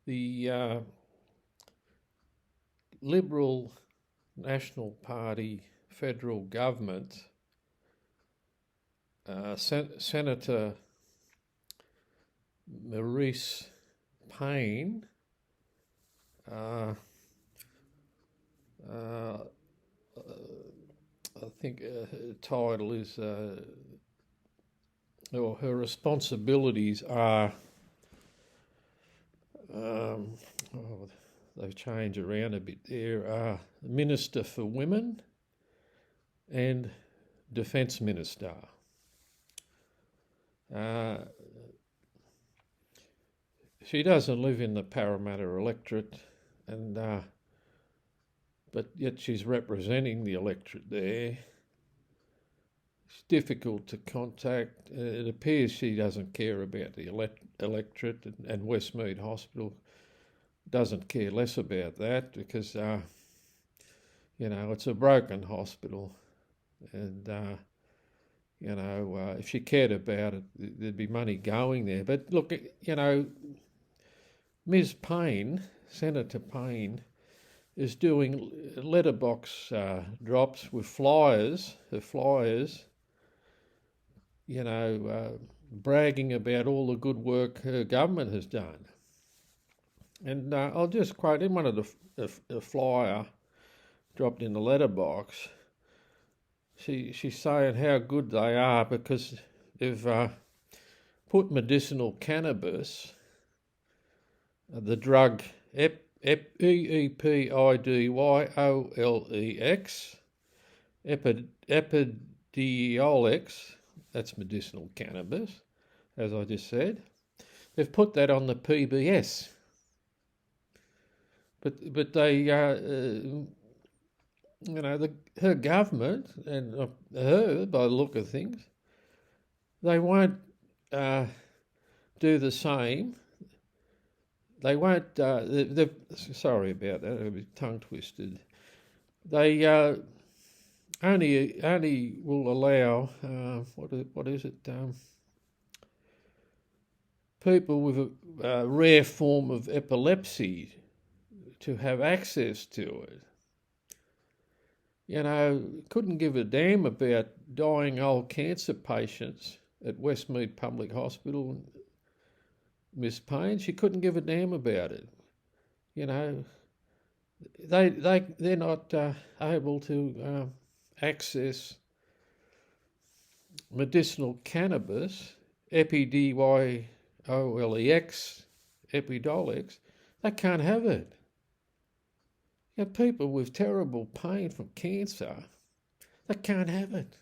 the Liberal National Party federal government, Senator Maurice Payne, I think her title is, or her responsibilities are, they've changed around a bit there, Minister for Women and Defence Minister. She doesn't live in the Parramatta electorate, and but yet she's representing the electorate there. It's difficult to contact. It appears she doesn't care about the electorate, and Westmead Hospital doesn't care less about that because, it's a broken hospital, and, if she cared about it, there'd be money going there. But look, Ms. Payne, Senator Payne, is doing letterbox drops with flyers, her flyers, bragging about all the good work her government has done. And I'll just quote in one of the flyer dropped in the letterbox. She's saying how good they are because they've put medicinal cannabis, the drug EPIDYOLEX, Epidiolex, that's medicinal cannabis, as I just said. They've put that on the PBS. But they, her government, and her, by the look of things, they won't do the same. They won't, sorry about that, I'm a bit tongue twisted. They only will allow, what is it, people with a rare form of epilepsy to have access to it. Couldn't give a damn about dying old cancer patients at Westmead Public Hospital. Miss Payne, she couldn't give a damn about it. They're not able to access medicinal cannabis, EPIDYOLEX, Epidolex. They can't have it. People with terrible pain from cancer, they can't have it.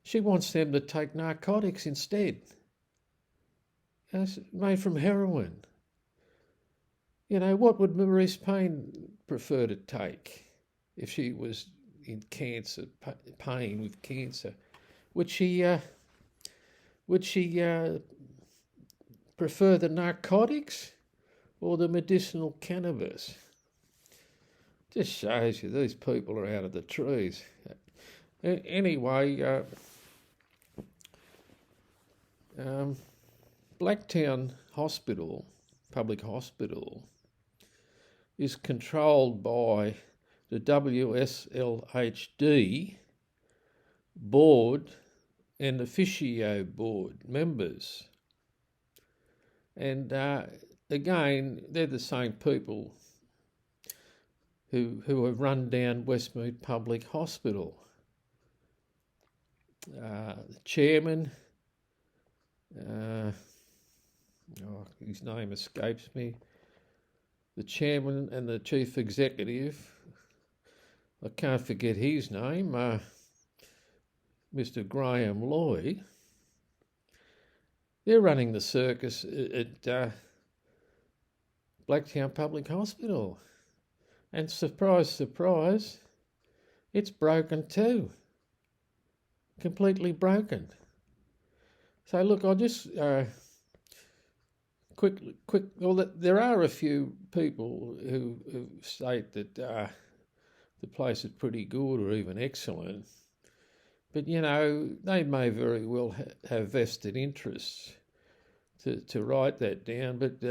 She wants them to take narcotics instead. It's made from heroin. What would Maurice Payne prefer to take if she was in cancer, pain with cancer? Would she prefer the narcotics or the medicinal cannabis? Just shows you these people are out of the trees. Anyway, Blacktown Hospital, public hospital, is controlled by the WSLHD board and officio board members. And again, they're the same people who have run down Westmead Public Hospital. The chairman, his name escapes me, the chairman and the chief executive, I can't forget his name, Mr. Graham Lloyd, they're running the circus at Blacktown Public Hospital. And surprise, surprise, it's broken too. Completely broken. So look, I'll just quick. Well, there are a few people who state that the place is pretty good or even excellent, but they may very well have vested interests to write that down. But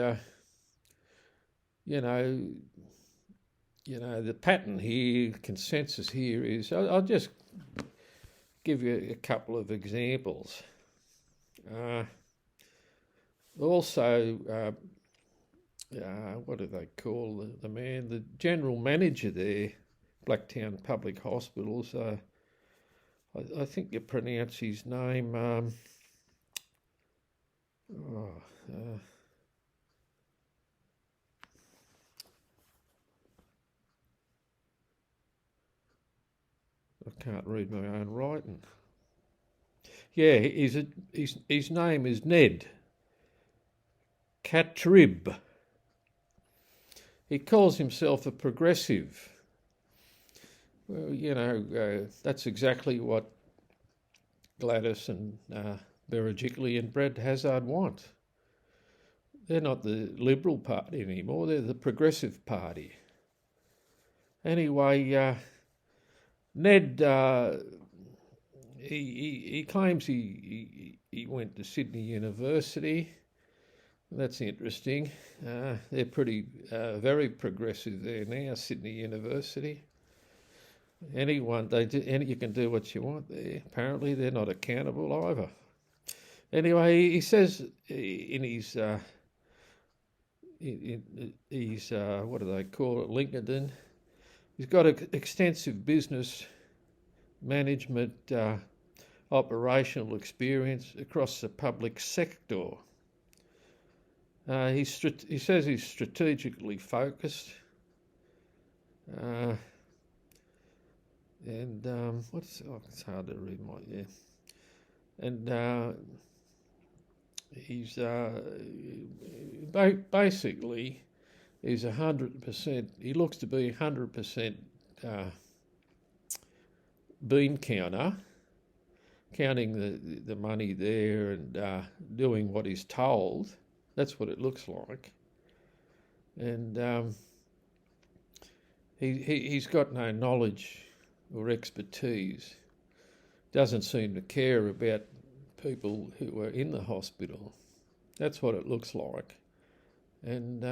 you know, the pattern here, consensus here is, I'll just give you a couple of examples. Also, what do they call the man? The general manager there, Blacktown Public Hospitals. I think you pronounce his name. I can't read my own writing. Yeah, his name is Ned Catrib. He calls himself a progressive. Well, that's exactly what Gladys and Berejiklian and Brad Hazzard want. They're not the Liberal Party anymore, they're the Progressive Party. Anyway, Ned, he claims he went to Sydney University. That's interesting. They're very progressive there now, Sydney University. You can do what you want there. Apparently, they're not accountable either. Anyway, he says in his what do they call it, LinkedIn, he's got extensive business management operational experience across the public sector. He says he's strategically focused. It's hard to read and he's basically he's 100%. He looks to be 100% bean counter, counting the money there and doing what he's told. That's what it looks like, and he's got no knowledge or expertise. Doesn't seem to care about people who are in the hospital. That's what it looks like, and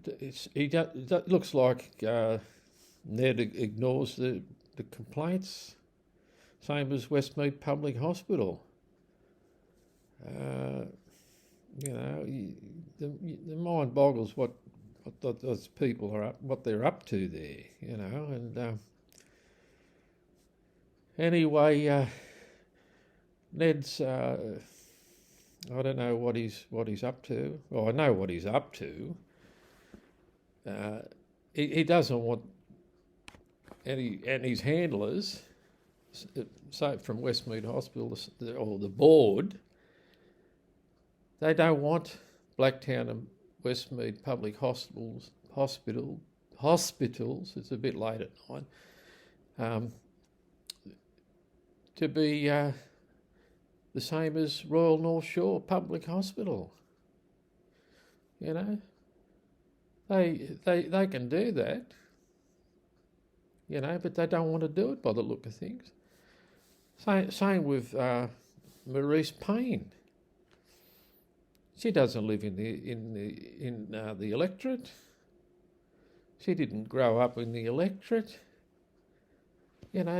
it looks like Ned ignores the complaints, same as Westmead Public Hospital. The mind boggles what those people are what they're up to there, and anyway, Ned's I don't know what he's up to. Well, I know what he's up to. He doesn't want and his handlers, say from Westmead Hospital or the board, they don't want Blacktown and Westmead Public Hospitals, it's a bit late at night, to be the same as Royal North Shore Public Hospital. They can do that, but they don't want to do it by the look of things. Same with Maurice Payne. She doesn't live in the electorate. She didn't grow up in the electorate.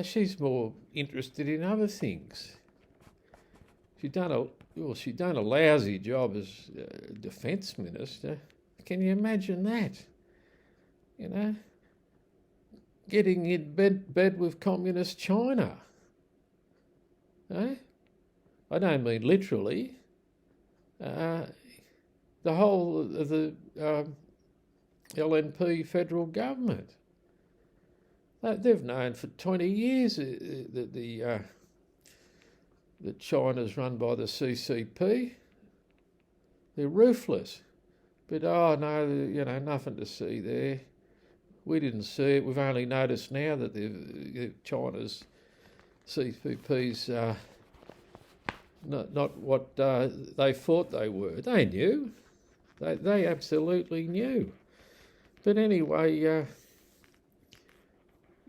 She's more interested in other things. She's done a lousy job as Defence Minister. Can you imagine that? Getting in bed with communist China. Eh? I don't mean literally. The whole of the LNP federal government. They've known for 20 years that China's run by the CCP. They're ruthless. But, no, nothing to see there. We didn't see it. We've only noticed now that China's CCP's not what they thought they were. They knew. They absolutely knew. But anyway,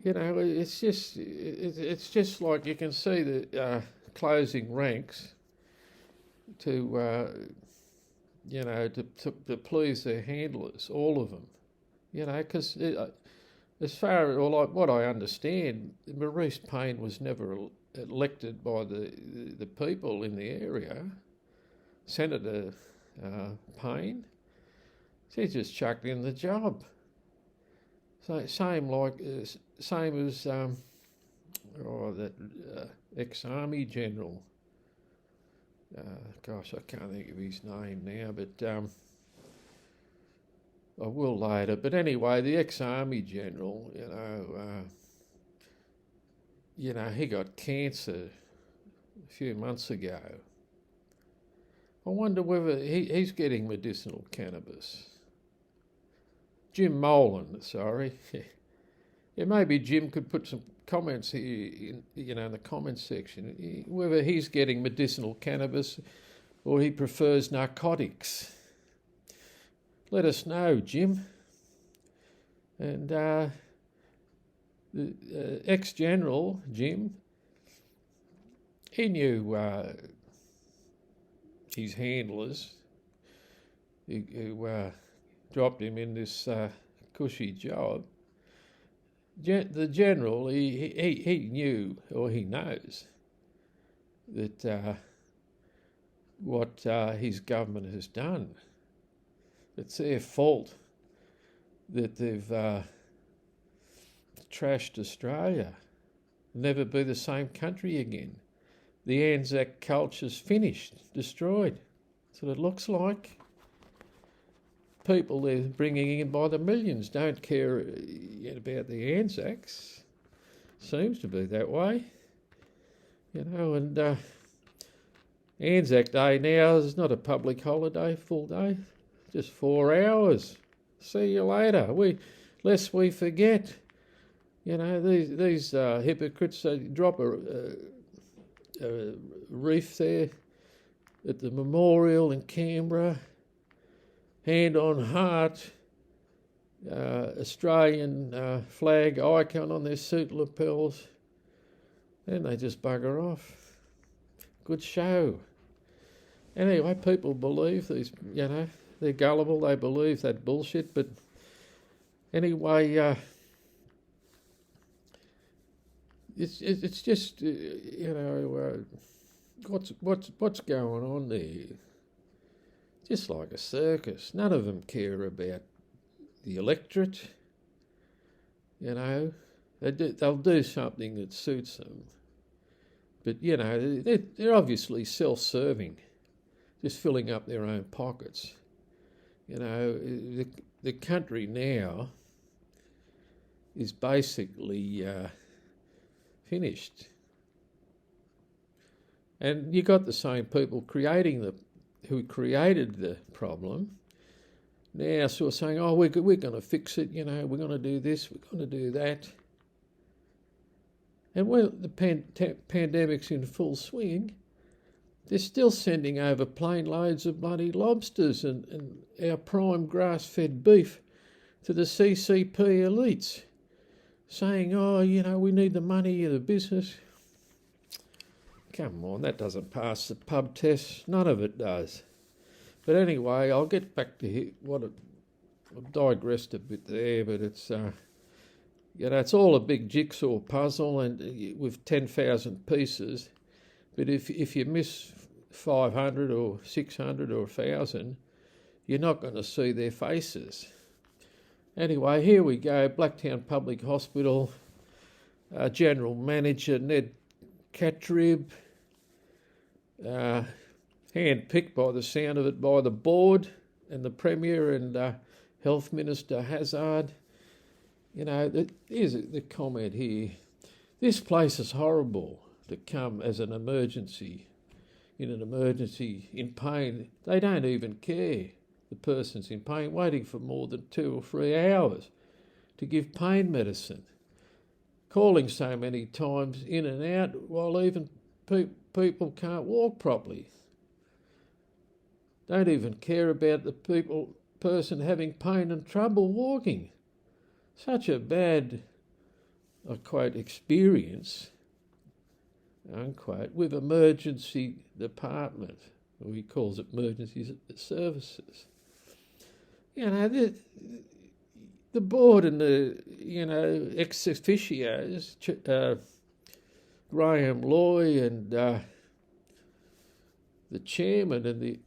it's just like you can see the closing ranks to to please their handlers, all of them. Because as far as what I understand, Maurice Payne was never elected by the people in the area. Senator Payne, she just chucked in the job. So same as that ex-army general. Gosh, I can't think of his name now, but I will later. But anyway, the ex-army general, he got cancer a few months ago. I wonder whether he's getting medicinal cannabis. Jim Molan, sorry. Yeah, maybe Jim could put some comments here, in the comments section, whether he's getting medicinal cannabis or he prefers narcotics. Let us know, Jim. And the ex-general, Jim, he knew his handlers who dropped him in this cushy job. The general, he knew, or he knows, that what his government has done. It's their fault that they've trashed Australia. Never be the same country again. The Anzac culture's finished, destroyed. That's what it looks like. People they're bringing in by the millions don't care about the Anzacs. Seems to be that way. And Anzac Day now is not a public holiday, full day, just 4 hours. See you later. Lest we forget. These hypocrites, they drop a reef there at the memorial in Canberra, hand on heart, Australian flag icon on their suit lapels, and they just bugger off. Good show. Anyway, people believe these, they're gullible, they believe that bullshit, but anyway, it's just, what's going on there? Just like a circus. None of them care about the electorate. They'll do something that suits them. But, they're obviously self-serving, just filling up their own pockets. The country now is basically finished. And you got the same people who created the problem, now sort of saying, we're going to fix it, we're going to do this, we're going to do that. And when the pandemic's in full swing, they're still sending over plane loads of bloody lobsters and our prime grass-fed beef to the CCP elites, saying, we need the money of the business. Come on, that doesn't pass the pub test. None of it does. But anyway, I'll get back to I've digressed a bit there, but it's, it's all a big jigsaw puzzle and with 10,000 pieces. But if you miss 500 or 600 or 1,000, you're not going to see their faces. Anyway, here we go. Blacktown Public Hospital, General Manager Ned Catrib, hand-picked by the sound of it by the board and the Premier and Health Minister Hazzard. Here's the comment here. This place is horrible to come as an emergency, in pain. They don't even care. The person's in pain, waiting for more than 2 or 3 hours to give pain medicine, calling so many times in and out while even people can't walk properly. Don't even care about the person having pain and trouble walking. Such a bad, I quote, experience, unquote, with emergency department. or he calls it emergency services. You know, the board and the, you know, ex officios, Graham Loy and the chairman and the,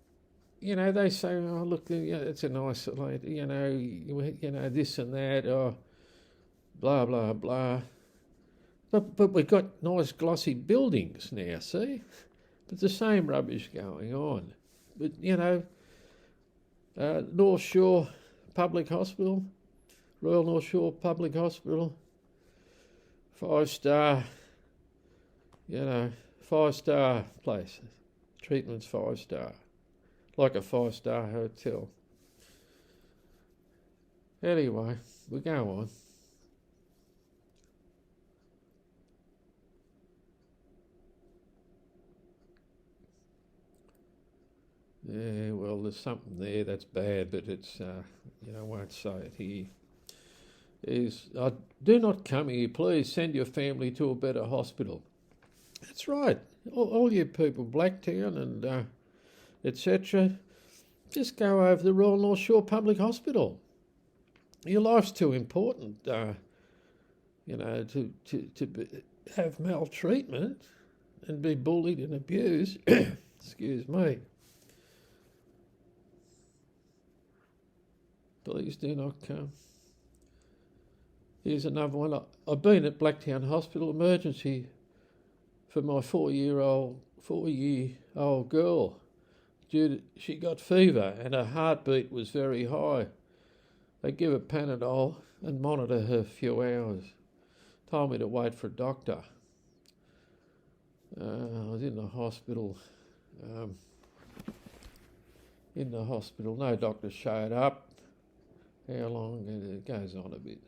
you know, they say, oh, look, it's an isolated, you know, this and that, or blah, blah, blah. But we've got nice glossy buildings now, see? But the same rubbish going on. But, you know, North Shore Public Hospital, Royal North Shore Public Hospital, 5-star, you know, 5-star place. Treatment's 5-star, like a 5-star hotel. Anyway, we go on. Yeah, well, there's something there that's bad, but it's, you know, I won't say it here. Do not come here, please send your family to a better hospital. That's right. All you people, Blacktown and etc., just go over to the Royal North Shore Public Hospital. Your life's too important, you know, to have maltreatment and be bullied and abused. Excuse me. Please do not come. Here's another one. I've been at Blacktown Hospital emergency for my 4-year-old girl. She got fever and her heartbeat was very high. They give her Panadol and monitor her a few hours. Told me to wait for a doctor. I was in the hospital. No doctor showed up. How long? It goes on a bit.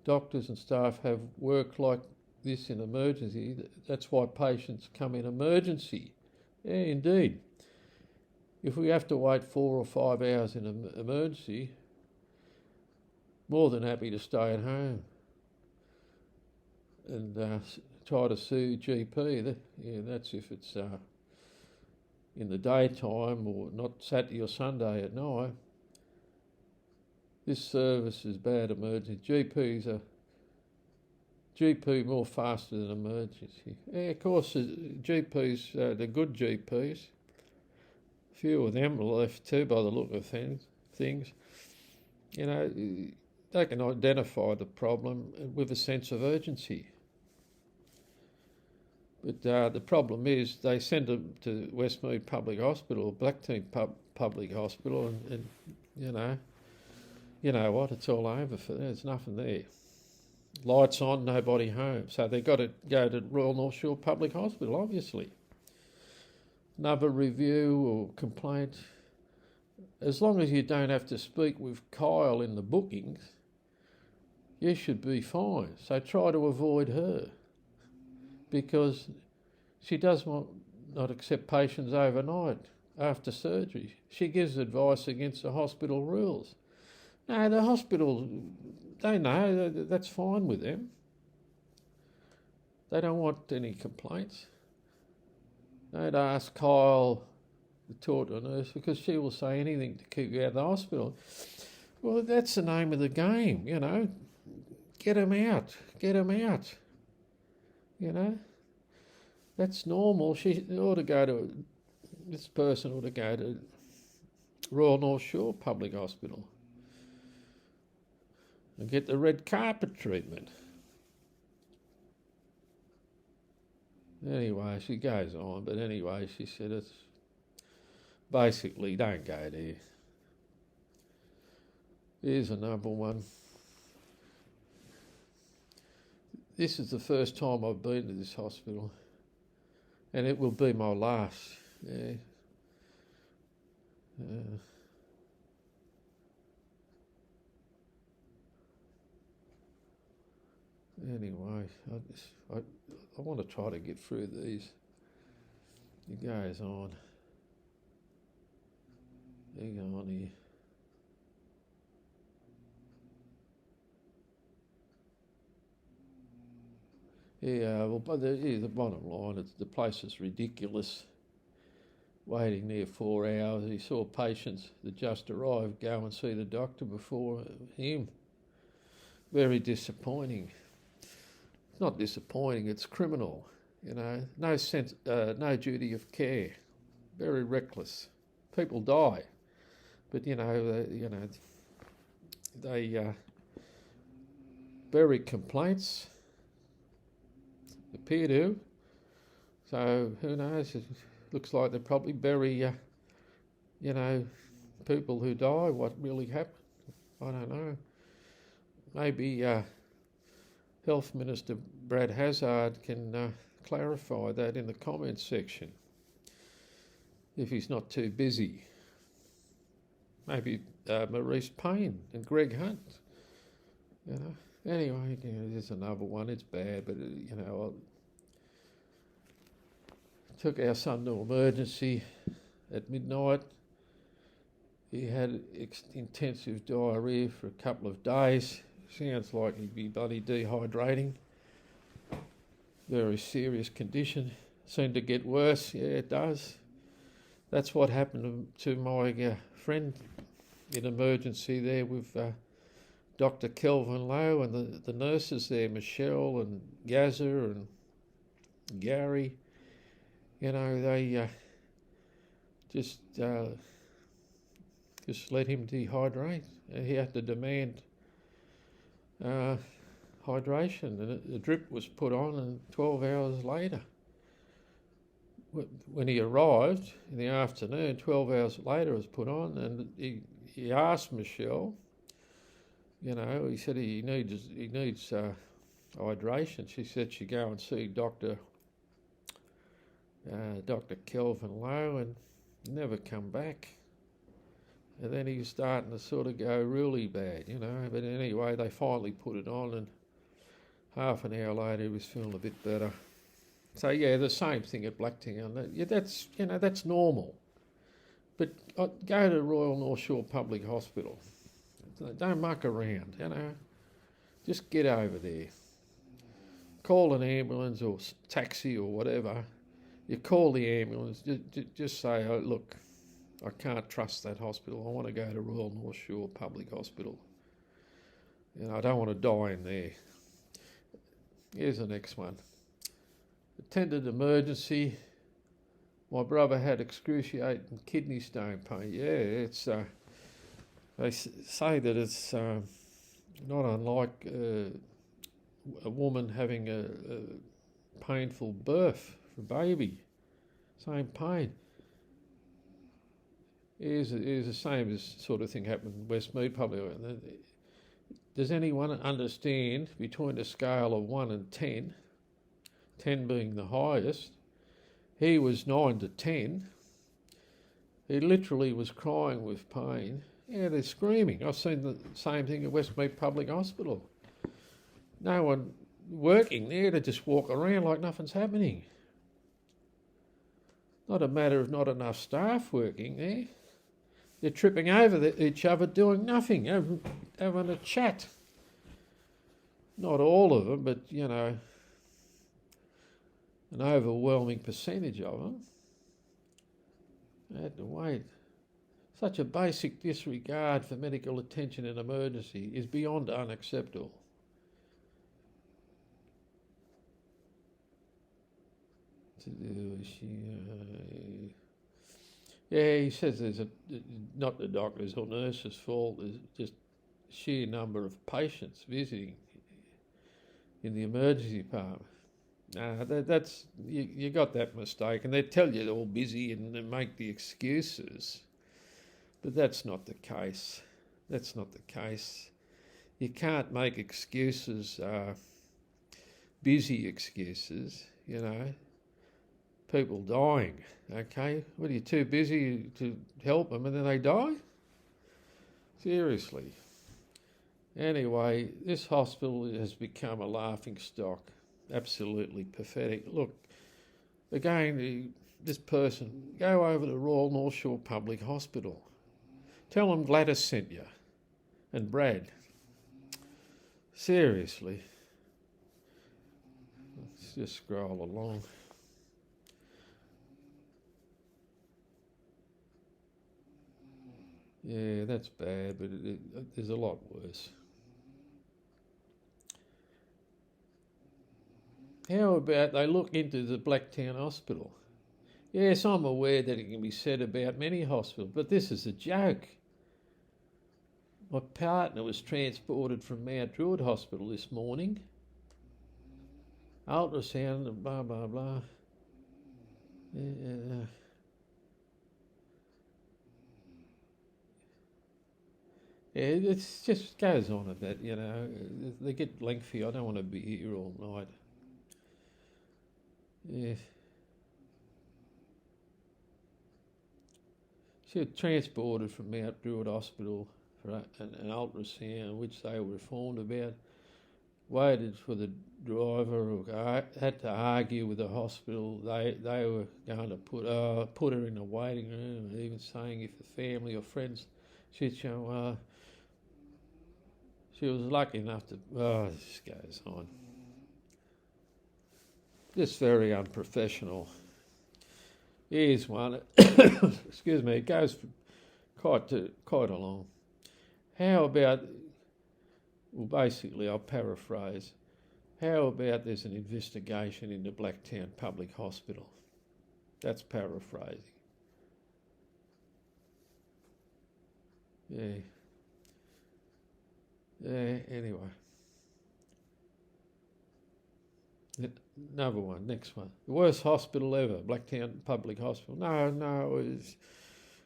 Doctors and staff have work like this in emergency. That's why patients come in emergency. Yeah, indeed. If we have to wait 4 or 5 hours in an emergency, more than happy to stay at home and try to sue GP. That's if it's in the daytime or not Saturday or Sunday at night. This service is bad emergency. GP more faster than emergency. Yeah, of course, GPs, the good GPs, a few of them are left too by the look of things. You know, they can identify the problem with a sense of urgency. But the problem is they send them to Westmead Public Hospital, Blacktown Public Hospital, and you know what, it's all over for them. There's nothing there. Lights on, nobody home. So they've got to go to Royal North Shore Public Hospital, obviously. Another review or complaint. As long as you don't have to speak with Kyle in the bookings, you should be fine. So try to avoid her, because she does not accept patients overnight after surgery. She gives advice against the hospital rules. No, the hospital, they know that's fine with them. They don't want any complaints. Don't ask Kyle to talk to a nurse, because she will say anything to keep you out of the hospital. Well, that's the name of the game, you know. Get him out. You know, that's normal. This person ought to go to Royal North Shore Public Hospital and get the red carpet treatment. Anyway, she goes on, but anyway, she said it's basically don't go there. Here's another one. This is the first time I've been to this hospital, and it will be my last. Yeah. Anyway, I want to try to get through these. It goes on. Hang on here. Yeah, well, but the bottom line, the place is ridiculous. Waiting there 4 hours. He saw patients that just arrived go and see the doctor before him. Very disappointing. It's not disappointing, it's criminal. You know, no duty of care. Very reckless. People die, but they bury complaints. Appear to. So who knows? It looks like they probably bury, people who die. What really happened? I don't know. Maybe Health Minister Brad Hazzard can clarify that in the comments section, if he's not too busy. Maybe Maurice Payne and Greg Hunt. Anyway, there's another one. It's bad, but I took our son to emergency at midnight. He had intensive diarrhoea for a couple of days. Sounds like he'd be bloody dehydrating. Very serious condition. Seemed to get worse. Yeah, it does. That's what happened to my friend in emergency there with Dr. Kelvin Lowe and the nurses there, Michelle and Gaza and Gary. They just let him dehydrate. He had to demand hydration, and the drip was put on, and 12 hours later, when he arrived in the afternoon, 12 hours later it was put on, and he asked Michelle, he said he needs hydration. She said she'd go and see Dr. Kelvin Lowe, and never come back. And then he was starting to sort of go really bad, But anyway, they finally put it on, and half an hour later he was feeling a bit better. So yeah, the same thing at Blacktown. Yeah, that's normal. But go to Royal North Shore Public Hospital. Don't muck around, Just get over there. Call an ambulance or taxi or whatever. You call the ambulance. Just say, oh, look, I can't trust that hospital. I want to go to Royal North Shore Public Hospital. I don't want to die in there. Here's the next one. Attended emergency. My brother had excruciating kidney stone pain. Yeah, it's. They say that it's not unlike a woman having a painful birth for a baby. Same pain. Here's the same as sort of thing happened in Westmead Public. Does anyone understand between a scale of 1 and 10, 10 being the highest, he was 9 to 10. He literally was crying with pain. Yeah, they're screaming. I've seen the same thing at Westmead Public Hospital. No one working there to just walk around like nothing's happening. Not a matter of not enough staff working there. They're tripping over each other, doing nothing, having a chat. Not all of them, but, an overwhelming percentage of them. I had to wait. Such a basic disregard for medical attention in emergency is beyond unacceptable. Yeah, he says there's not the doctor's or nurse's fault, there's just sheer number of patients visiting in the emergency department. That's you got that mistake, and they tell you they're all busy and they make the excuses, but that's not the case. That's not the case. You can't make excuses, busy excuses, People dying, okay? What, are you too busy to help them and then they die? Seriously. Anyway, this hospital has become a laughing stock. Absolutely pathetic. Look, again, this person, go over to Royal North Shore Public Hospital. Tell them Gladys sent you. And Brad. Seriously. just scroll along. Yeah, that's bad, but there's a lot worse. How about they look into the Blacktown hospital? Yes, I'm aware that it can be said about many hospitals, but this is a joke. My partner was transported from Mount Druitt Hospital this morning. Ultrasound and blah, blah, blah. Yeah, it just goes on at that, you know. They get lengthy. I don't want to be here all night. Yeah. She was transported from Mount Druitt Hospital for an ultrasound, which they were informed about. Waited for the driver, had to argue with the hospital. They were going to put her in a waiting room, even saying if the family or friends she'd show. She was lucky enough to. Oh, this goes on. Just very unprofessional. Here's one. Excuse me. It goes quite along. How about? Well, basically, I'll paraphrase. How about there's an investigation into Blacktown Public Hospital? That's paraphrasing. Yeah. Yeah, anyway. Another one, next one. The worst hospital ever, Blacktown Public Hospital. No,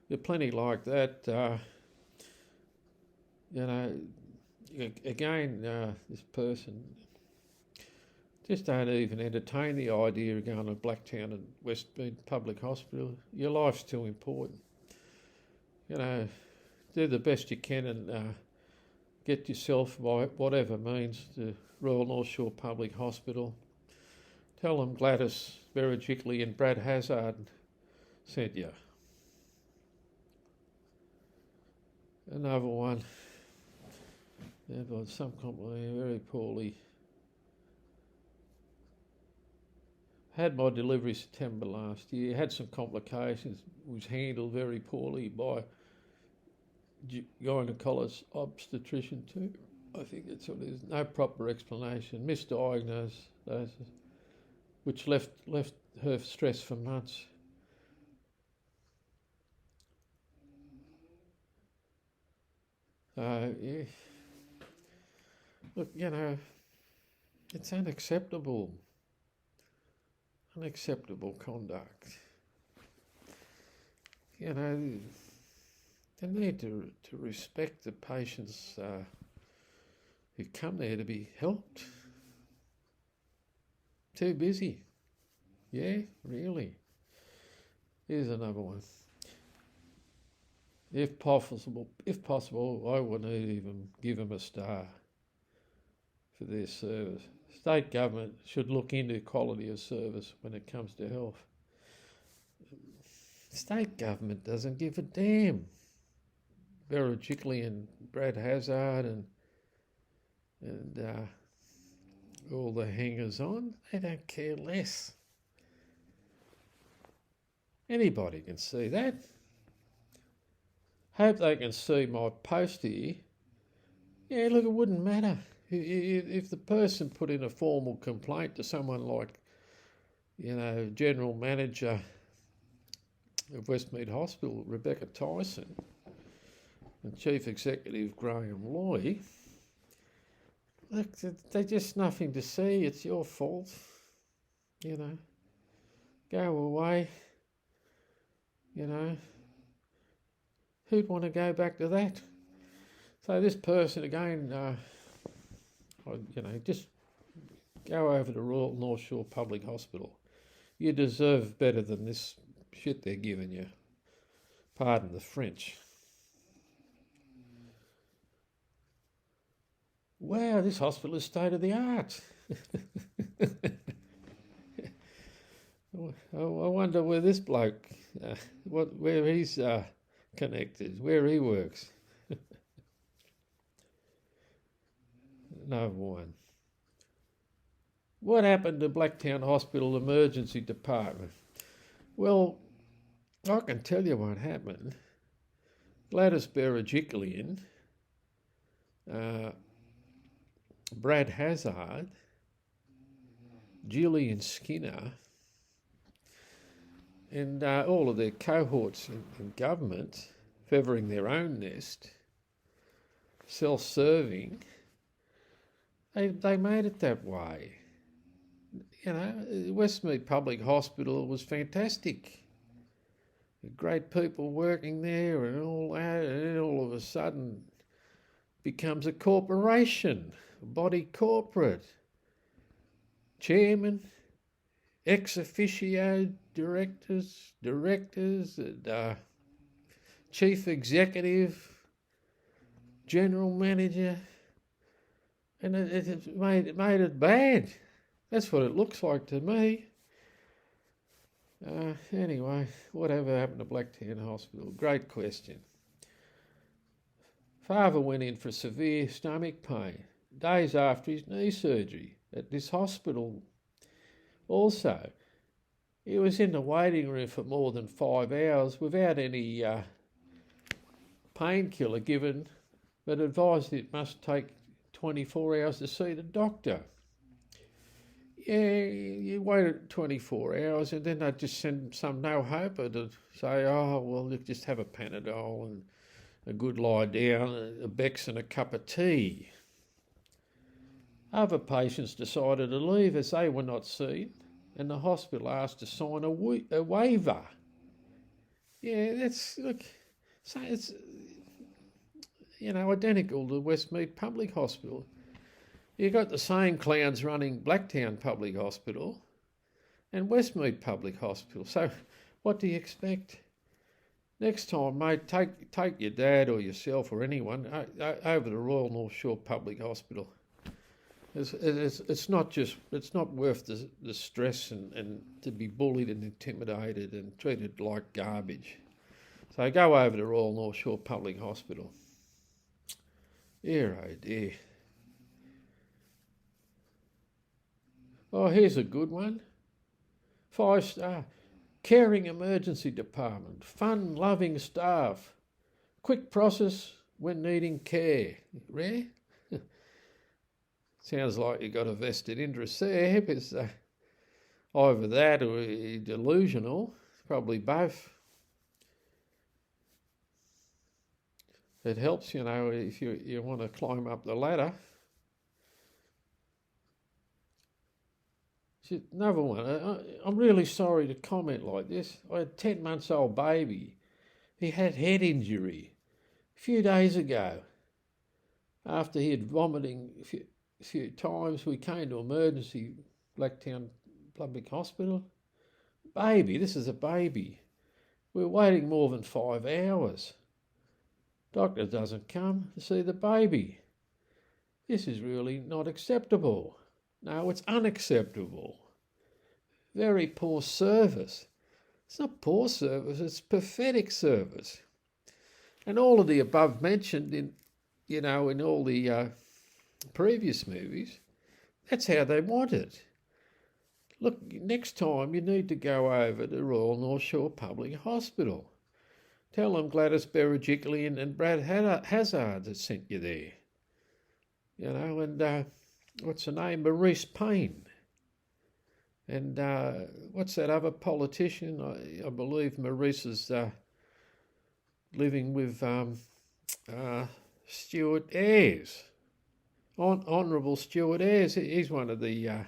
there are plenty like that. You know, again, this person just don't even entertain the idea of going to Blacktown and Westmead Public Hospital. Your life's too important. You know, do the best you can and get yourself, by whatever means, to Royal North Shore Public Hospital. Tell them Gladys, Berejiklian and Brad Hazzard sent you. Another one. Some company very poorly. Had my delivery September last year. Had some complications. Was handled very poorly by gynaecologist obstetrician too. I think that's what it is. No proper explanation. Misdiagnosis, which left her stressed for months. Yeah. Look, you know, it's unacceptable. Unacceptable conduct. You know, they need to respect the patients who come there to be helped. Too busy. Yeah, really. Here's another one. If possible, I wouldn't even give them a star for their service. State government should look into quality of service when it comes to health. State government doesn't give a damn. Berejiklian and Brad Hazzard and all the hangers-on, they don't care less. Anybody can see that. Hope they can see my post here. Yeah, look, it wouldn't matter. If the person put in a formal complaint to someone like, you know, General Manager of Westmead Hospital, Rebecca Tyson, and Chief Executive Graham Loy, look, they're just nothing to see. It's your fault. You know, go away. You know, who'd want to go back to that? So this person again, you know, just go over to Royal North Shore Public Hospital. You deserve better than this shit they're giving you. Pardon the French. Wow, this hospital is state of the art. I wonder where this bloke, where he's connected, where he works. Another one. What happened to Blacktown Hospital Emergency Department? Well, I can tell you what happened. Gladys Berejiklian, Brad Hazzard, Gillian Skinner, and all of their cohorts in government, feathering their own nest, self-serving, they made it that way. You know, Westmead Public Hospital was fantastic. Great people working there and all that, and then all of a sudden becomes a corporation, a body corporate. Chairman, ex officio directors, and, chief executive, general manager, and it made it bad. That's what it looks like to me. Anyway, whatever happened to Blacktown Hospital? Great question. Father went in for severe stomach pain days after his knee surgery at this hospital. Also, he was in the waiting room for more than 5 hours without any painkiller given, but advised it must take 24 hours to see the doctor. Yeah, you waited 24 hours and then they'd just send some no-hoper to say, oh, well, you just have a Panadol and a good lie down, a Bex and a cup of tea. Other patients decided to leave as they were not seen, and the hospital asked to sign a waiver. Yeah, that's, look, so it's, you know, identical to Westmead Public Hospital. You've got the same clowns running Blacktown Public Hospital and Westmead Public Hospital. So what do you expect? Next time, mate, take your dad or yourself or anyone over to Royal North Shore Public Hospital. It's not worth the stress and to be bullied and intimidated and treated like garbage. So go over to Royal North Shore Public Hospital. Dear, oh dear. Oh, here's a good one. 5-star. Caring emergency department. Fun, loving staff. Quick process when needing care. Rare? Sounds like you got a vested interest there, because either that or delusional. Probably both. It helps, you know, if you want to climb up the ladder. Another one. I'm really sorry to comment like this. I had a 10-month-old baby. He had head injury a few days ago. After he had vomiting a few times, we came to emergency Blacktown Public Hospital. Baby, this is a baby. We're waiting more than 5 hours. Doctor doesn't come to see the baby. This is really not acceptable. No, it's unacceptable. Very poor service. It's not poor service, it's pathetic service. And all of the above mentioned in all the previous movies, that's how they want it. Look, next time you need to go over to Royal North Shore Public Hospital. Tell them Gladys Berejiklian and Brad Hazzard that sent you there. You know, and what's her name? Maurice Payne. And what's that other politician? I believe Maurice is living with Stuart Ayres. Honourable Stuart Ayres. He's one of the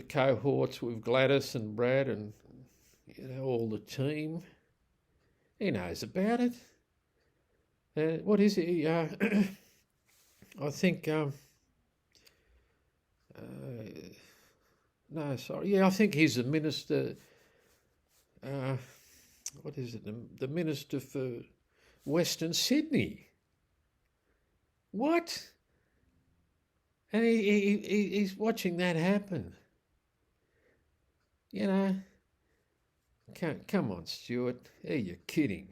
cohorts with Gladys and Brad and, you know, all the team. He knows about it. What is he? I think, no, sorry. Yeah, I think he's the minister, what is it? The minister for Western Sydney. What? And he's watching that happen. You know, come on, Stuart. Are you kidding?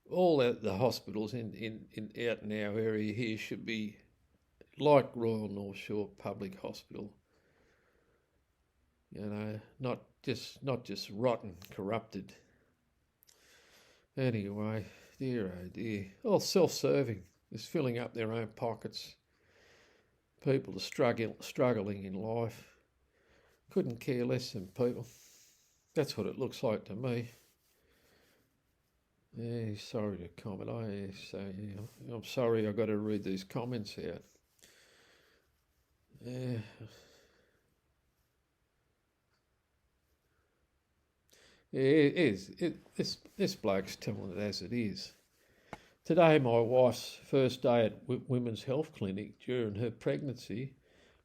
All the hospitals in out in our area here should be like Royal North Shore Public Hospital. You know, not just rotten, corrupted. Anyway, dear oh dear, all self-serving, just filling up their own pockets. People are struggling in life. Couldn't care less than people. That's what it looks like to me. Yeah, sorry to comment. I'm sorry I got to read these comments out. Yeah. Yeah, it is. This bloke's telling it as it is. Today, my wife's first day at Women's Health Clinic during her pregnancy,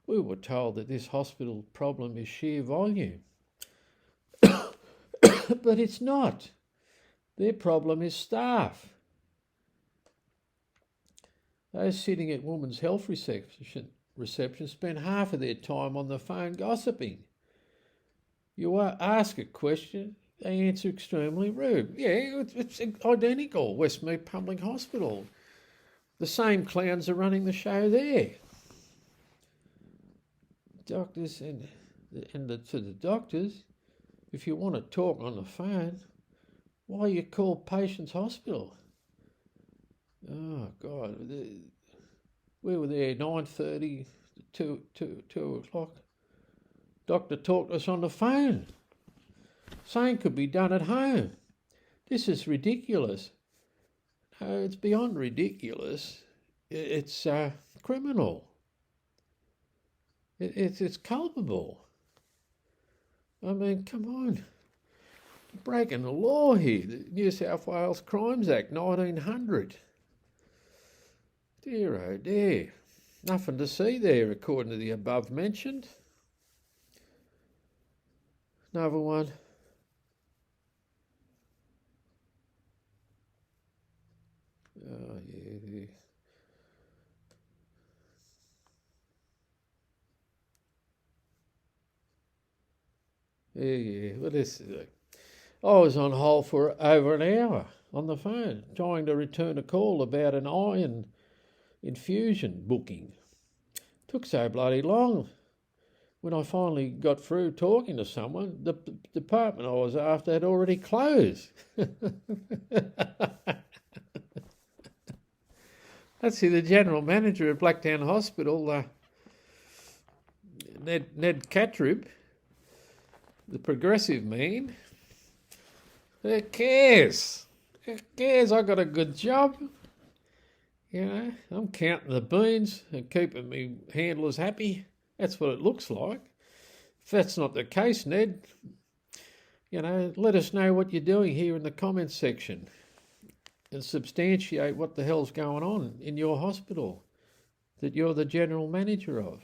we were told that this hospital problem is sheer volume. But it's not. Their problem is staff. Those sitting at Women's Health reception spend half of their time on the phone gossiping. You ask a question, they answer extremely rude. Yeah, it's identical, Westmead Public Hospital. The same clowns are running the show there. Doctors to the doctors, if you want to talk on the phone, why you call Patients Hospital? Oh, God. We were there 9:30 to 2 o'clock. Doctor talked to us on the phone. Same could be done at home. This is ridiculous. No, it's beyond ridiculous. It's criminal. It's culpable. I mean, come on. Breaking the law here. The New South Wales Crimes Act, 1900. Dear oh dear. Nothing to see there according to the above mentioned. Another one. Oh, yeah. Yeah. Well, this is I was on hold for over an hour on the phone trying to return a call about an iron infusion booking. Took so bloody long. When I finally got through talking to someone, the department I was after had already closed. Let's see, the general manager at Blacktown Hospital, Ned Catrib, the progressive man, who cares? Who cares? I got a good job. You know, I'm counting the beans and keeping me handlers happy. That's what it looks like. If that's not the case, Ned, you know, let us know what you're doing here in the comments section and substantiate what the hell's going on in your hospital that you're the general manager of.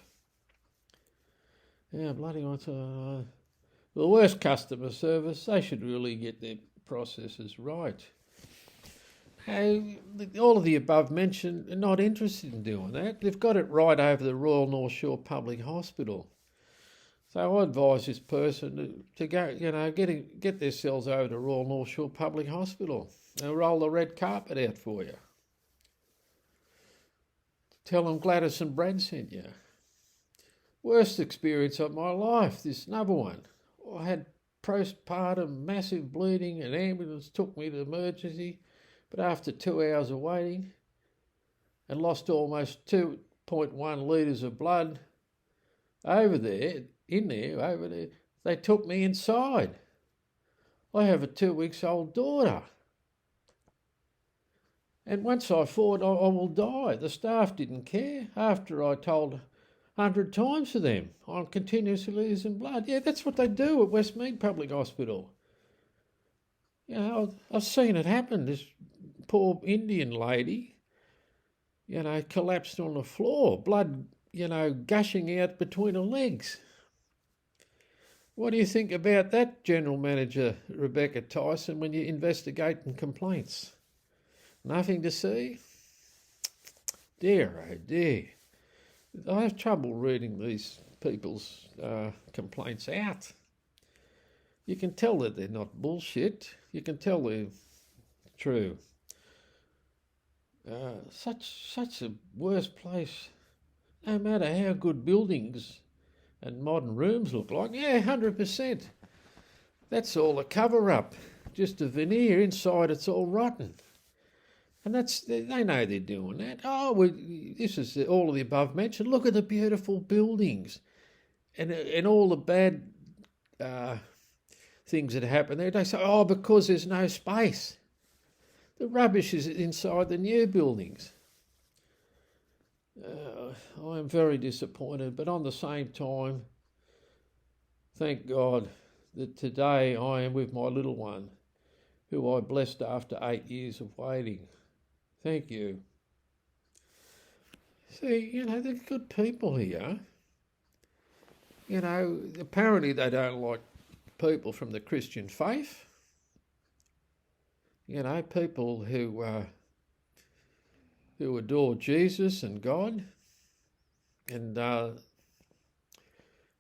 Yeah, bloody the worst customer service, they should really get their processes right. Hey, all of the above mentioned are not interested in doing that. They've got it right over the Royal North Shore Public Hospital. So I advise this person to go, you know, get themselves over to Royal North Shore Public Hospital and roll the red carpet out for you. Tell them Gladys and Brad sent you. Worst experience of my life, this another one. I had postpartum massive bleeding, an ambulance took me to emergency, but after 2 hours of waiting and lost almost 2.1 litres of blood over there, they took me inside. I have a 2-week-old daughter. And once I thought I will die, the staff didn't care after I told 100 times to them I'm continuously losing blood. Yeah, that's what they do at Westmead Public Hospital. You know, I've seen it happen. This poor Indian lady, you know, collapsed on the floor, blood, you know, gushing out between her legs. What do you think about that, General Manager Rebecca Tyson, when you're investigating complaints? Nothing to see? Dear, oh dear. I have trouble reading these people's complaints out. You can tell that they're not bullshit. You can tell they're true. Such a worse place no matter how good buildings and modern rooms look like, yeah, 100%. That's all a cover-up, just a veneer. Inside it's all rotten. And they know they're doing that. This is all of the above mentioned. Look at the beautiful buildings and all the bad things that happen there. They say, because there's no space. The rubbish is inside the new buildings. I am very disappointed, but on the same time, thank God that today I am with my little one, who I blessed after 8 years of waiting. Thank you. See, they're good people here. Apparently they don't like people from the Christian faith. People who adore Jesus and God and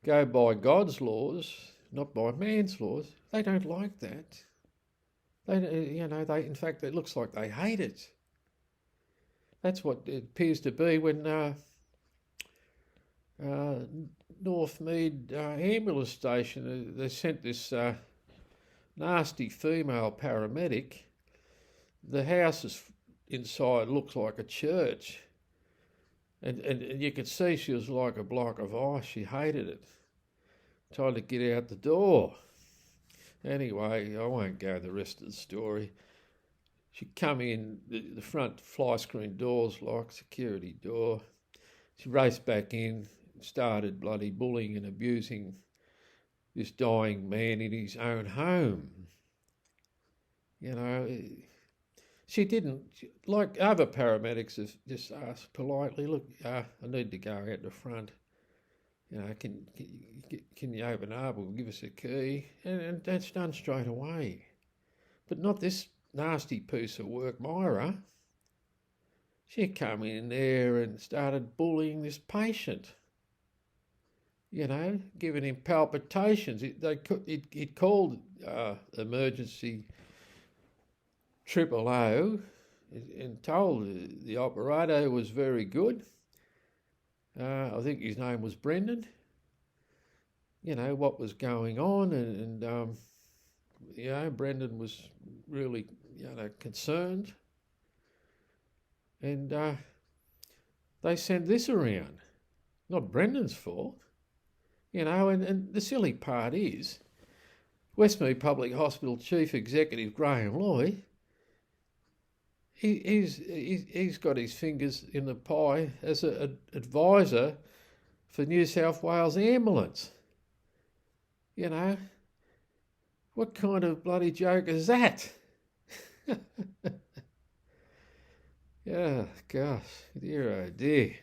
go by God's laws, not by man's laws. They don't like that. In fact, it looks like they hate it. That's what it appears to be when Westmead ambulance station, they sent this nasty female paramedic. The house inside looks like a church. And you could see she was like a block of ice. She hated it. Tried to get out the door. Anyway, I won't go the rest of the story. She come in, the front fly screen door's locked, security door. She raced back in, started bloody bullying and abusing this dying man in his own home. She didn't, like other paramedics, just asked politely, look, I need to go out the front. Can you open up or give us a key? And that's done straight away. But not this nasty piece of work, Myra. She come in there and started bullying this patient. Giving him palpitations. He'd called emergency 000 and told the operator, who was very good. I think his name was Brendan. What was going on, and Brendan was really concerned, and they sent this around. Not Brendan's fault, and the silly part is Westmead Public Hospital Chief Executive Graham Lloyd, he's got his fingers in the pie as an advisor for New South Wales Ambulance. What kind of bloody joke is that? Yeah, gosh, dear oh dear.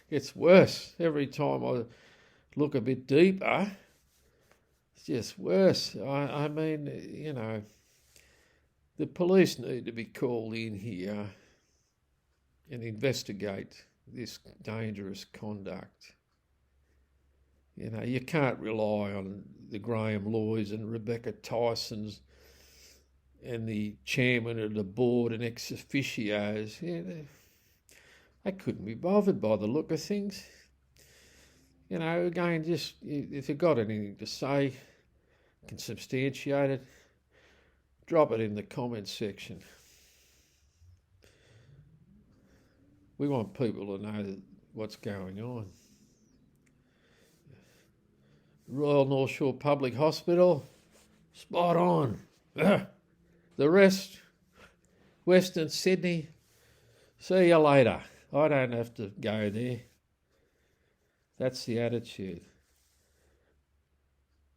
It's worse. Every time I look a bit deeper, it's just worse. I mean, the police need to be called in here and investigate this dangerous conduct. You can't rely on the Graham Lloyds and Rebecca Tysons and the chairman of the board and ex officios. They couldn't be bothered by the look of things. Again, just if you've got anything to say, can substantiate it, drop it in the comments section. We want people to know what's going on. Royal North Shore Public Hospital, spot on. The rest, Western Sydney, see you later. I don't have to go there. That's the attitude.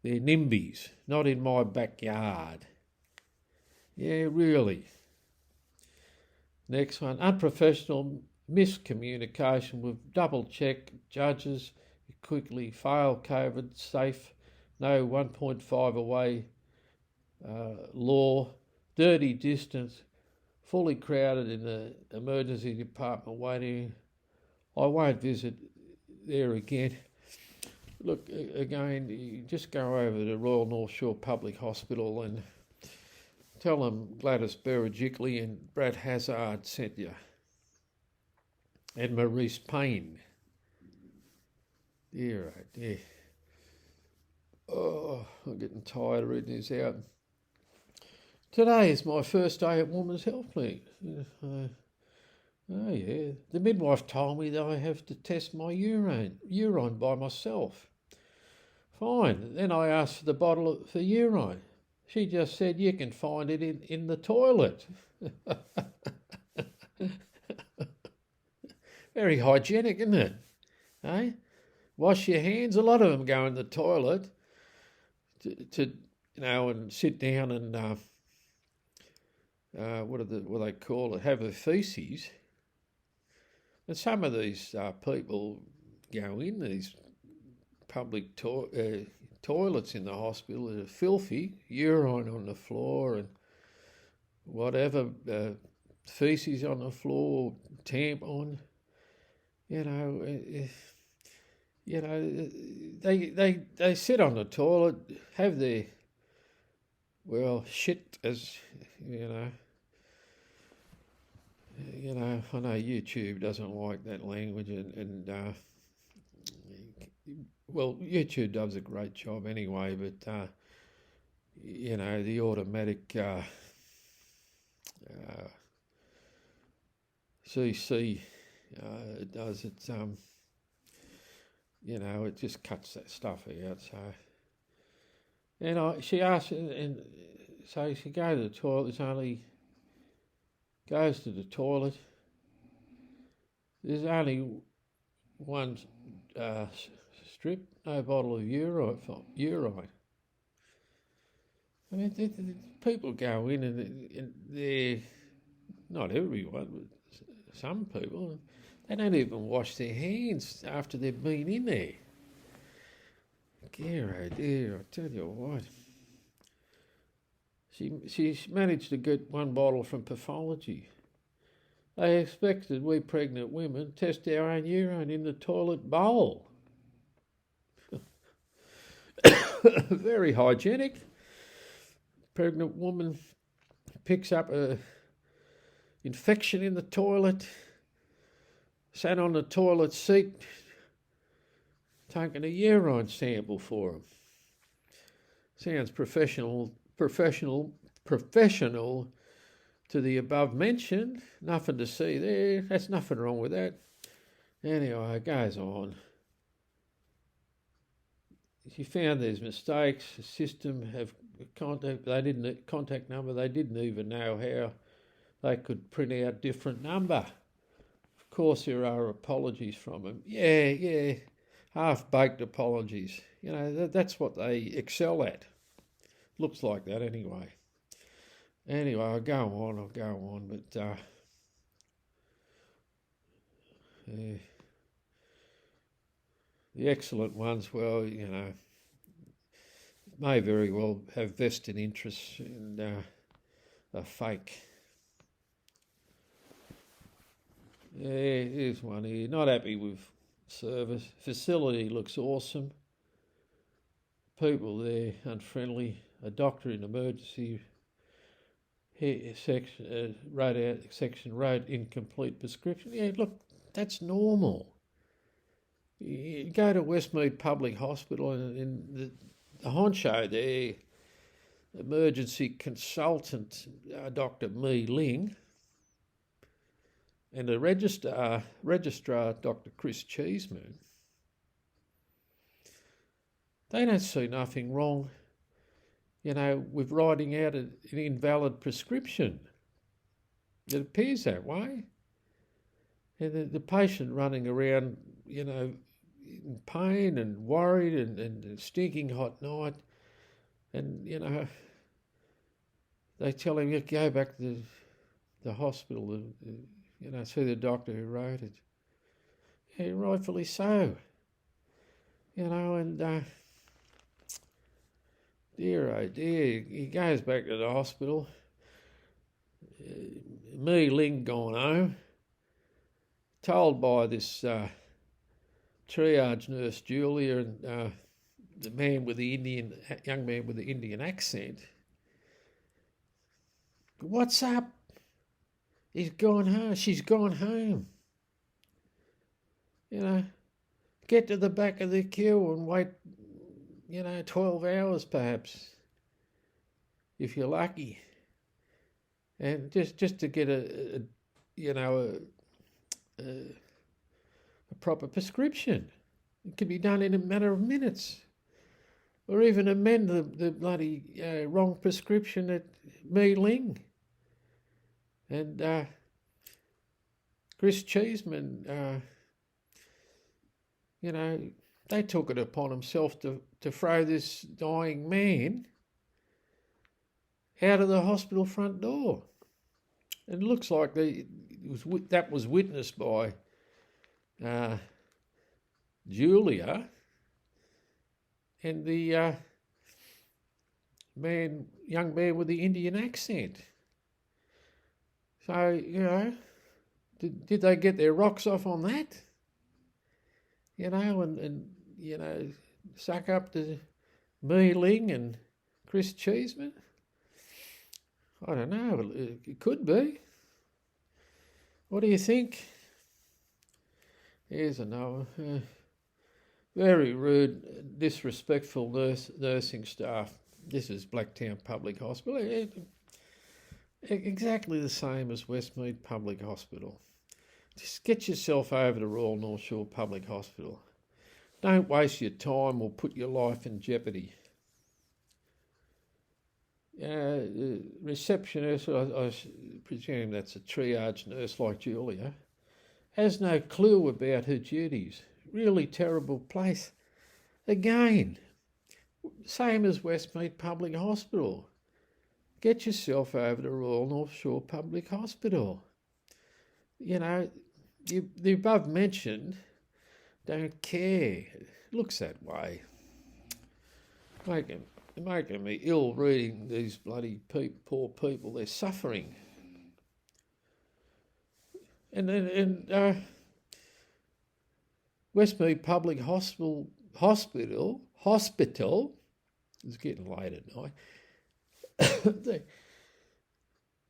They're NIMBYs, not in my backyard. Yeah, really. Next one, unprofessional miscommunication with double-check judges who quickly fail COVID safe, no 1.5 away law, dirty distance, fully crowded in the emergency department waiting. I won't visit there again. Look, again, you just go over to Royal North Shore Public Hospital and tell them Gladys Berejiklian and Hazzard sent you. And Maurice Payne. Dear, oh dear. Oh, I'm getting tired of reading this out. Today is my first day at Women's Health Clinic. Oh yeah. The midwife told me that I have to test my urine by myself. Fine. Then I asked for the bottle for urine. She just said you can find it in the toilet. Very hygienic, isn't it? Eh? Wash your hands. A lot of them go in the toilet to and sit down and what they call it? Have a feces. And some of these people go in these public toilets in the hospital that are filthy, urine on the floor and whatever, feces on the floor, tampon. They sit on the toilet, have their shit as I know YouTube doesn't like that language, and YouTube does a great job anyway, but the automatic CC does it. It just cuts that stuff out. So, and she asked, and so she goes to the toilet. Goes to the toilet. There's only one strip, no bottle of urine. I mean, people go in and they're, not everyone, but some people, they don't even wash their hands after they've been in there. Dear, oh dear, I tell you what. She's managed to get one bottle from pathology. They expected we pregnant women test our own urine in the toilet bowl. Very hygienic. Pregnant woman picks up a infection in the toilet, sat on the toilet seat, taking a urine sample for him. Sounds professional to the above mentioned. Nothing to see there. That's nothing wrong with that. Anyway, it goes on. She found there's mistakes. The system have contact number. They didn't even know how they could print out different number. Of course, there are apologies from them. Yeah, half-baked apologies. That's what they excel at. Looks like that anyway. Anyway, I'll go on, but the excellent ones, may very well have vested interests and are fake. Yeah, here's one here. Not happy with service. Facility looks awesome. People there unfriendly. A doctor in emergency section wrote incomplete prescription. Yeah, look, that's normal. You go to Westmead Public Hospital and the honcho there, emergency consultant, Dr. Mee Ling, and the registrar, Dr. Chris Cheeseman, they don't see nothing wrong, with writing out an invalid prescription. It appears that way. And the patient running around, in pain and worried and a stinking hot night. And, they tell him, you go back to the hospital, see the doctor who wrote it. Yeah, rightfully so. And dear, oh dear, he goes back to the hospital. Mee Ling gone home, told by this triage nurse Julia and the young man with the Indian accent, what's up? He's gone home. She's gone home. get to the back of the queue and wait, 12 hours perhaps, if you're lucky. And just to get a proper prescription. It can be done in a matter of minutes. Or even amend the bloody wrong prescription at Mealing. And Chris Cheeseman, they took it upon themselves to throw this dying man out of the hospital front door. And it looks like that was witnessed by Julia and the young man with the Indian accent. So, did they get their rocks off on that? And suck up to Mealing and Chris Cheeseman? I don't know. It could be. What do you think? Here's another. Very rude, disrespectful nursing staff. This is Blacktown Public Hospital. Exactly the same as Westmead Public Hospital. Just get yourself over to Royal North Shore Public Hospital. Don't waste your time or put your life in jeopardy. Receptionist, I presume that's a triage nurse like Julia, has no clue about her duties. Really terrible place. Again, same as Westmead Public Hospital. Get yourself over to Royal North Shore Public Hospital. The above mentioned don't care. It looks that way. Making me ill reading these bloody poor people. They're suffering. And Westmead Public Hospital, it's getting late at night,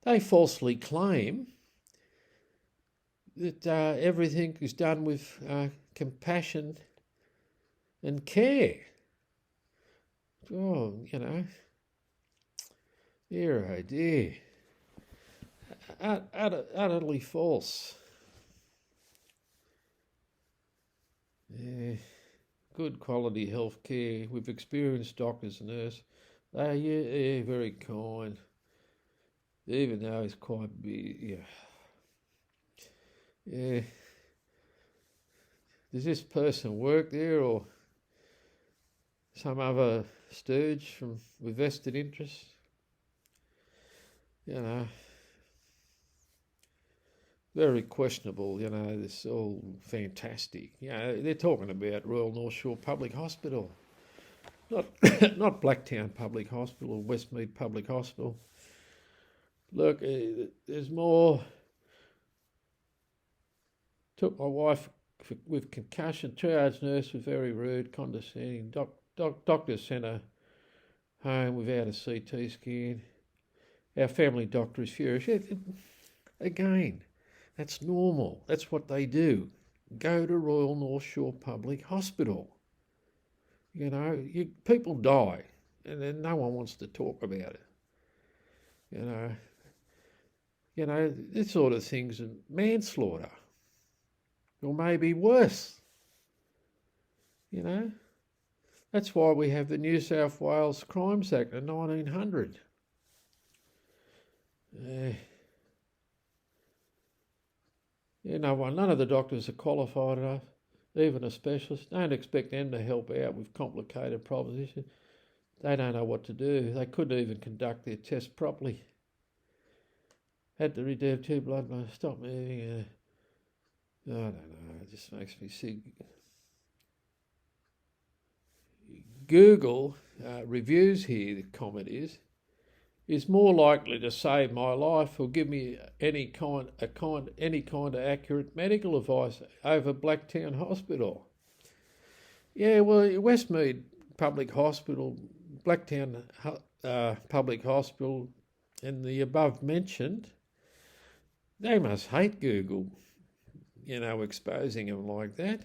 they falsely claim that everything is done with compassion and care. Oh, dear, oh dear. Utterly false. Yeah. Good quality health care with experienced doctors and nurses. Yeah, very kind. Even though he's quite big, yeah. Does this person work there or some other stooge with vested interests? Very questionable, this all fantastic. They're talking about Royal North Shore Public Hospital, not Blacktown Public Hospital or Westmead Public Hospital. Look, there's more. Took my wife with concussion. Triage nurse was very rude, condescending. Doctor sent her home without a CT scan. Our family doctor is furious. Again, that's normal. That's what they do. Go to Royal North Shore Public Hospital. People die, and then no one wants to talk about it. This sort of thing's manslaughter, or maybe worse. That's why we have the New South Wales Crimes Act of 1900. None of the doctors are qualified enough, even a specialist. Don't expect them to help out with complicated propositions. They don't know what to do. They couldn't even conduct their test properly. Had to read 2 blood marks, stop moving. I don't know, it just makes me sick. Google reviews here, the comment is more likely to save my life or give me any kind of accurate medical advice over Blacktown Hospital. Yeah, well, Westmead Public Hospital, Blacktown Public Hospital, and the above mentioned, they must hate Google, exposing them like that.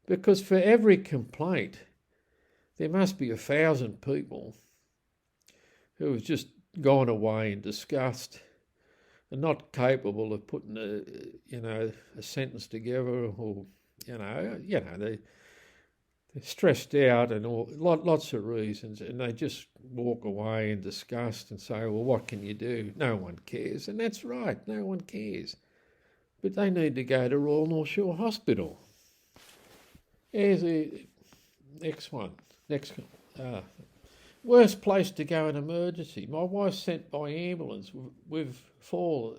Because for every complaint, there must be 1,000 people who have just gone away in disgust and not capable of putting a sentence together, or they're stressed out and lots of reasons, and they just walk away in disgust and say, well, what can you do? No one cares. And that's right, no one cares. But they need to go to Royal North Shore Hospital. Here's the next one. Worst place to go in emergency. My wife's sent by ambulance with fall.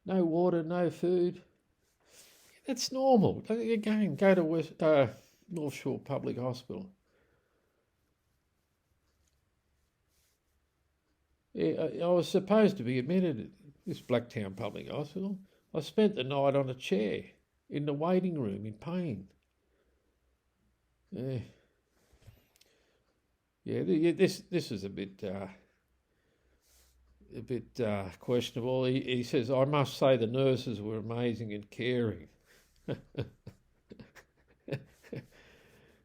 No water, no food. That's normal. Again, go to North Shore Public Hospital. Yeah, I was supposed to be admitted at this Blacktown Public Hospital. I spent the night on a chair in the waiting room in pain. This is a bit questionable. He says, I must say the nurses were amazing and caring.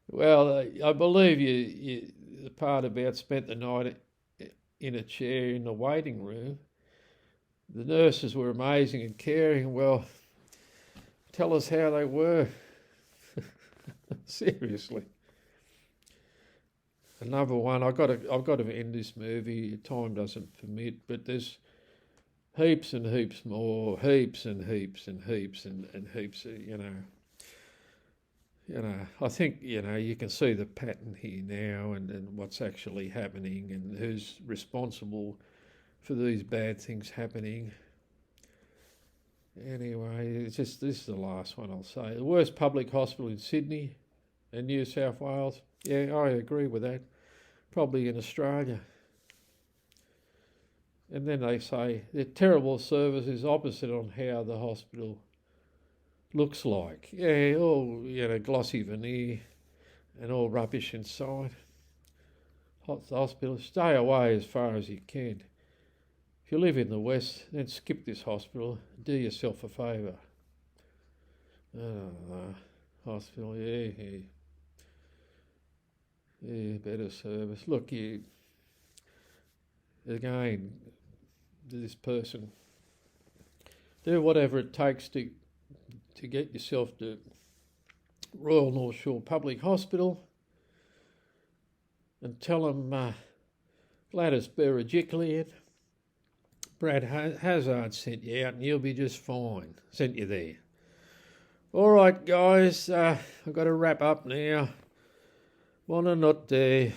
Well, I believe you the part about spent the night in a chair in the waiting room. The nurses were amazing and caring. Well, tell us how they were. Seriously. Another one. I've got to end this movie. Time doesn't permit, but there's heaps and heaps more, heaps and heaps and heaps and heaps. I think you can see the pattern here now, and what's actually happening, and who's responsible for these bad things happening. Anyway, this is the last one I'll say. The worst public hospital in Sydney and New South Wales. Yeah, I agree with that. Probably in Australia. And then they say the terrible service is opposite on how the hospital looks like. Yeah, all glossy veneer and all rubbish inside. Hospital, stay away as far as you can. If you live in the West, then skip this hospital. Do yourself a favour. Hospital, yeah, better service. Look, again, this person, do whatever it takes to get yourself to Royal North Shore Public Hospital, and tell them Gladys Berejiklian, Brad Hazzard sent you out, and you'll be just fine. Sent you there. All right, guys, I've got to wrap up now. Buona notte.